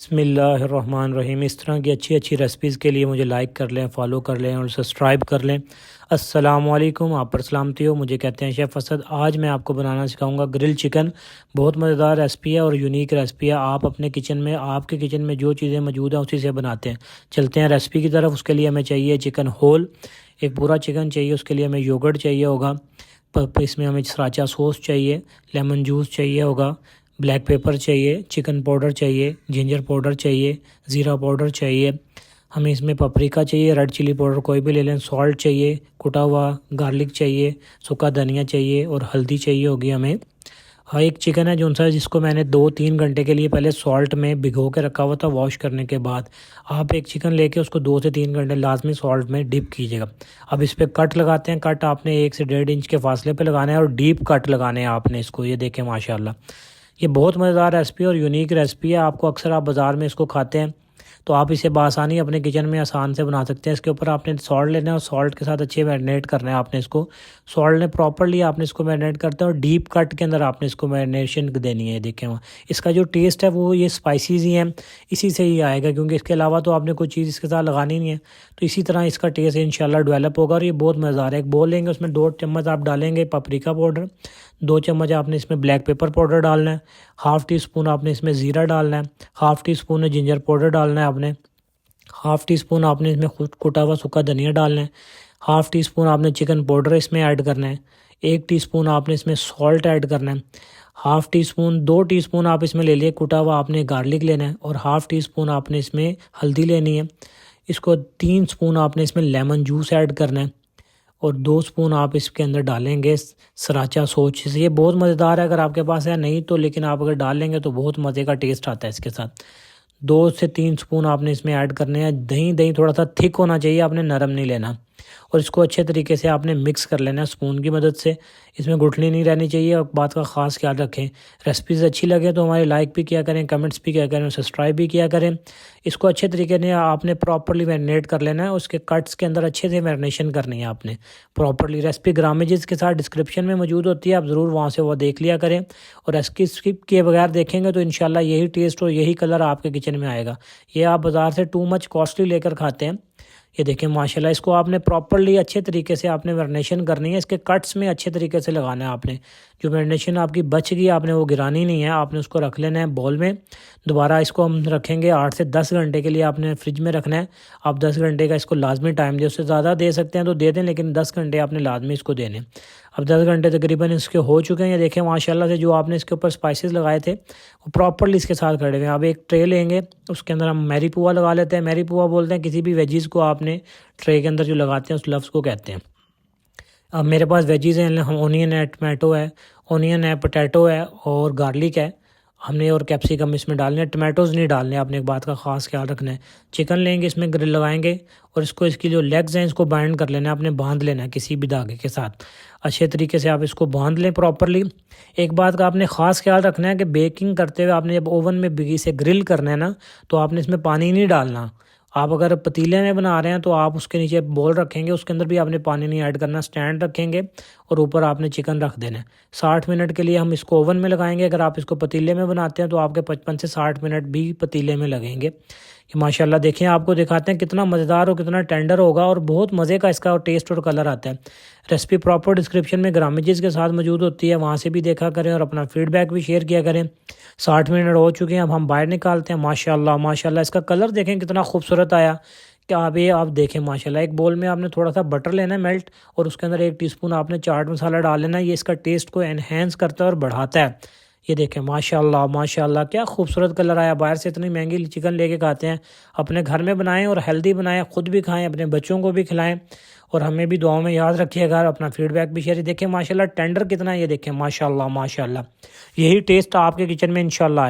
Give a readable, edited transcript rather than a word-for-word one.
बिस्मिल्लाहिर्रहमानिर्रहीम। इस तरह की अच्छी अच्छी रेसिपीज़ के लिए मुझे लाइक कर लें, फॉलो कर लें और सब्सक्राइब कर लें। अस्सलामुअलैकुम, आप पर सलामती हो। मुझे कहते हैं शेफ़ असद। आज मैं आपको बनाना सिखाऊंगा ग्रिल चिकन। बहुत मज़ेदार रेसिपी है और यूनिक रेसिपी है। आप अपने किचन में, आपके किचन में जो चीज़ें मौजूद हैं उसी से बनाते हैं। चलते हैं रेसिपी की तरफ। उसके लिए हमें चाहिए चिकन होल, एक पूरा चिकन चाहिए। उसके लिए हमें योगर्ट चाहिए होगा, इसमें हमें सराचा सॉस चाहिए, लेमन जूस चाहिए होगा, ब्लैक पेपर चाहिए, चिकन पाउडर चाहिए, जिंजर पाउडर चाहिए, ज़ीरा पाउडर चाहिए, हमें इसमें पपरिका चाहिए, रेड चिली पाउडर कोई भी ले लें, सॉल्ट चाहिए, कुटा हुआ गार्लिक चाहिए, सूखा धनिया चाहिए और हल्दी चाहिए होगी हमें। हाँ, एक चिकन है जो सा जिसको मैंने 2-3 घंटे के लिए पहले सॉल्ट में भिगो के रखा हुआ था वॉश करने के बाद। आप एक चिकन लेके उसको 2 से 3 घंटे लाजमी सॉल्ट में डिप कीजिएगा। अब इस पर कट लगाते हैं। कट आपने 1 से 1.5 इंच के फासले पे लगाना है और डीप कट लगाने हैं आपने इसको। ये देखें माशाल्लाह, ये बहुत मज़ेदार रेसिपी और यूनिक रेसिपी है। आपको अक्सर आप बाज़ार में इसको खाते हैं, तो आप इसे बासानी अपने किचन में आसान से बना सकते हैं। इसके ऊपर आपने सॉल्ट लेना है और सॉल्ट के साथ अच्छे मैरिनेट करना है आपने इसको। सॉल्ट ने प्रॉपर्ली आपने इसको मैरिनेट करते हैं और डीप कट के अंदर आपने इसको मैरिनेशन देनी है। देखें वहाँ इसका जो टेस्ट है वो ये स्पाइसीज ही हैं, इसी से ही आएगा, क्योंकि इसके अलावा तो आपने कोई चीज़ इसके साथ लगानी नहीं है। तो इसी तरह इसका टेस्ट इंशाल्लाह डेवलप होगा और ये बहुत मज़ेदार है। एक बोल लेंगे, उसमें 2 चम्मच आप डालेंगे पपरिका पाउडर, 2 चम्मच आपने इसमें ब्लैक पेपर पाउडर डालना है, हाफ़ टी स्पून आपने इसमें ज़ीरा डालना है, half tea spoon ginger powder डालना है आपने, हाफ़ टी स्पून आपने इसमें खुद कुटा हुआ सूखा धनिया डालना है, हाफ़ टी स्पून आपने चिकन पाउडर इसमें ऐड करना है, 1 टीस्पून आपने इसमें सॉल्ट ऐड करना है, हाफ़ टी स्पून 2 टीस्पून आप इसमें ले लिए कुटा हुआ आपने गार्लिक लेना है और हाफ़ टी स्पून आपने इसमें हल्दी लेनी है। इसको 3 स्पून आपने इसमें लेमन जूस ऐड करना है और 2 स्पून आप इसके अंदर डालेंगे सराचा सॉस। ये बहुत मज़ेदार है, अगर आपके पास है नहीं तो, लेकिन आप अगर डाल लेंगे तो बहुत मज़े का टेस्ट आता है इसके साथ। 2 से 3 स्पून आपने इसमें ऐड करने हैं। दही थोड़ा सा थिक होना चाहिए, आपने नरम नहीं लेना। और इसको अच्छे तरीके से आपने मिक्स कर लेना है स्पून की मदद से। इसमें गुठली नहीं रहनी चाहिए और बात का ख़ास ख्याल रखें। रेसिपीज़ अच्छी लगे तो हमारी लाइक भी किया करें, कमेंट्स भी किया करें और सब्सक्राइब भी किया करें। इसको अच्छे तरीके से आपने प्रॉपर्ली मैरिनेट कर लेना है। उसके कट्स के अंदर अच्छे से मैरिनेशन करनी है आपने प्रॉपर्ली। रेसिपी ग्रामेजेस के साथ डिस्क्रिप्शन में मौजूद होती है, आप ज़रूर वहाँ से वो देख लिया करें। और इसकी स्किप किए बगैर देखेंगे तो इंशाल्लाह यही टेस्ट और यही कलर आपके किचन में आएगा। ये आप बाज़ार से टू मच कॉस्टली लेकर खाते हैं। ये देखें माशाल्लाह, इसको आपने प्रॉपर्ली अच्छे तरीके से आपने मैरिनेशन करनी है। इसके कट्स में अच्छे तरीके से लगाना है आपने। जो मैरिनेशन आपकी बच गई आपने वो गिरानी नहीं है, आपने उसको रख लेना है बॉल में। दोबारा इसको हम रखेंगे 8 से 10 घंटे के लिए आपने फ्रिज में रखना है। आप 10 घंटे का इसको लाजमी टाइम दें, उससे ज़्यादा दे सकते हैं तो दे दें, लेकिन 10 घंटे आपने लाजमी इसको देने। अब 10 घंटे तकरीबन इसके हो चुके हैं। ये देखें माशाल्लाह से जो आपने इसके ऊपर स्पाइसेस लगाए थे वो प्रॉपर्ली इसके साथ खड़े हुए हैं। अब एक ट्रे लेंगे, उसके अंदर हम मैरी पुआ लगा लेते हैं। मैरी पुआ बोलते हैं किसी भी वेजीज़ को आपने ट्रे के अंदर जो लगाते हैं उस लफ्ज़ को कहते हैं। अब मेरे पास वेजीज़ हैं, हम ओनियन है, टमाटो है, ओनियन है, पोटैटो है और गार्लिक है हमने, और कैप्सिकम इसमें डालने हैं। टमाटोज़ नहीं डालने, आपने एक बात का ख़ास ख्याल रखना है। चिकन लेंगे, इसमें ग्रिल लगाएंगे और इसको, इसकी जो लेग्स हैं इसको बाइंड कर लेना है, आपने बांध लेना है किसी भी धागे के साथ। अच्छे तरीके से आप इसको बांध लें प्रॉपर्ली। एक बात का आपने ख़ास ख्याल रखना है कि बेकिंग करते हुए आपने जब ओवन में बिगी से ग्रिल करना है ना, तो आपने इसमें पानी नहीं डालना। आप अगर पतीले में बना रहे हैं तो आप उसके नीचे बोल रखेंगे, उसके अंदर भी आपने पानी नहीं ऐड करना। स्टैंड रखेंगे और ऊपर आपने चिकन रख देना है। 60 मिनट के लिए हम इसको ओवन में लगाएंगे। अगर आप इसको पतीले में बनाते हैं तो आपके 55 से 60 मिनट भी पतीले में लगेंगे। ये माशाल्लाह देखें, आपको दिखाते हैं कितना मज़ेदार और कितना टेंडर होगा और बहुत मज़े का इसका टेस्ट और कलर आता है। रेसिपी प्रॉपर डिस्क्रिप्शन में ग्रामेजेस के साथ मौजूद होती है, वहाँ से भी देखा करें और अपना फीडबैक भी शेयर किया करें। 60 मिनट हो चुके हैं, अब हम बाहर निकालते हैं। माशाल्लाह माशाल्लाह इसका कलर देखें कितना खूबसूरत आया। क्या आप ये आप देखें माशाल्लाह। एक बोल में आपने थोड़ा सा बटर लेना है मेल्ट, और उसके अंदर 1 टीस्पून आपने चाट मसाला डाल लेना है। ये इसका टेस्ट को एनहेंस करता है और बढ़ाता है। ये देखें माशाल्लाह माशाल्लाह क्या खूबसूरत कलर आया। बाहर से इतनी महंगी चिकन लेके खाते हैं, अपने घर में बनाएं और हेल्दी बनाएं, खुद भी खाएं, अपने बच्चों को भी खिलाएं और हमें भी दुआओं में याद रखिएगा। अपना फीडबैक भी शेयर। देखें माशाल्लाह टेंडर कितना है, ये देखें माशाल्लाह माशाल्लाह। यही टेस्ट आपके किचन में इंशाल्लाह है।